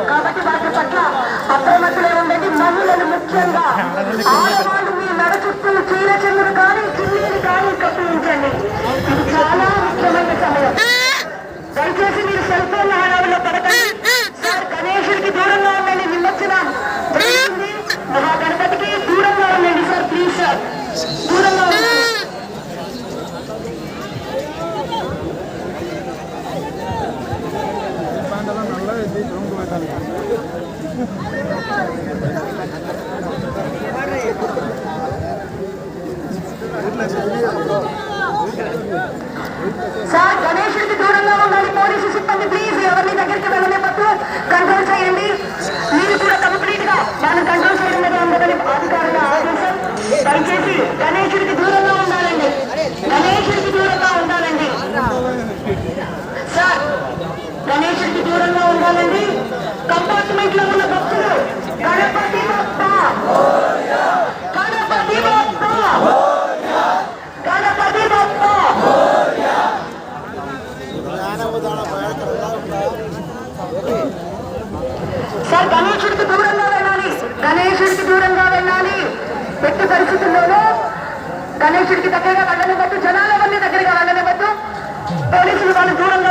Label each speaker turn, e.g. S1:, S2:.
S1: కాబట్టి వాటి పట్ల అప్రమత్తులై ఉండండి. మహిళలు ముఖ్యంగా ఆడవాళ్ళు మీ మెడ చుట్టూ చీర చెందులు కానీ చున్నీలు కానీ కప్పించండి. ఇది చాలా ముఖ్యమైన సమయం. దయచేసి మీరు సెల్ ఫోన్ హడావిలో పడకండి. సార్ గణేశుడికి దూరంగా ఉండండి. నిమజ్జనం జరుగుతుంది. మహాగణపతికి దూరంగా ఉండండి సార్. ప్లీజ్ సార్ దూరంగా ఉండండి. సార్ గణేశుడికి దూరంగా ఉండాలి. పోలీసు సిబ్బంది ప్లీజ్ ఎవరిని దగ్గరికి వెళ్ళలేకపోతే కంట్రోల్ చేయండి. మీరు కూడా కంప్లీట్ గా దాన్ని కంట్రోల్ చేయడం మీద ఉండదని అధికారుల ఆదేశం. దయచేసి గణేశుడికి దూరంగా ఉండాలండి. గణేశుడికి దూరంగా ఉండాలండి సార్. గణేశుడికి దూరంగా ఉండాలండి. కంపార్ట్మెంట్ లో ఉన్న భక్తులు గణపతి బప్ప గణపతి బప్ప గణపతి బప్ప. సార్ గణేశుడికి దూరంగా వెళ్ళాలి. గణేశుడికి దూరంగా వెళ్ళాలి. ఎట్టి పరిస్థితుల్లోనూ గణేశుడికి దగ్గరగా వెళ్ళనివ్వద్దు. జనాల వల్ల దగ్గరగా వెళ్ళనివ్వద్దు. పోలీసులు వాళ్ళు దూరంగా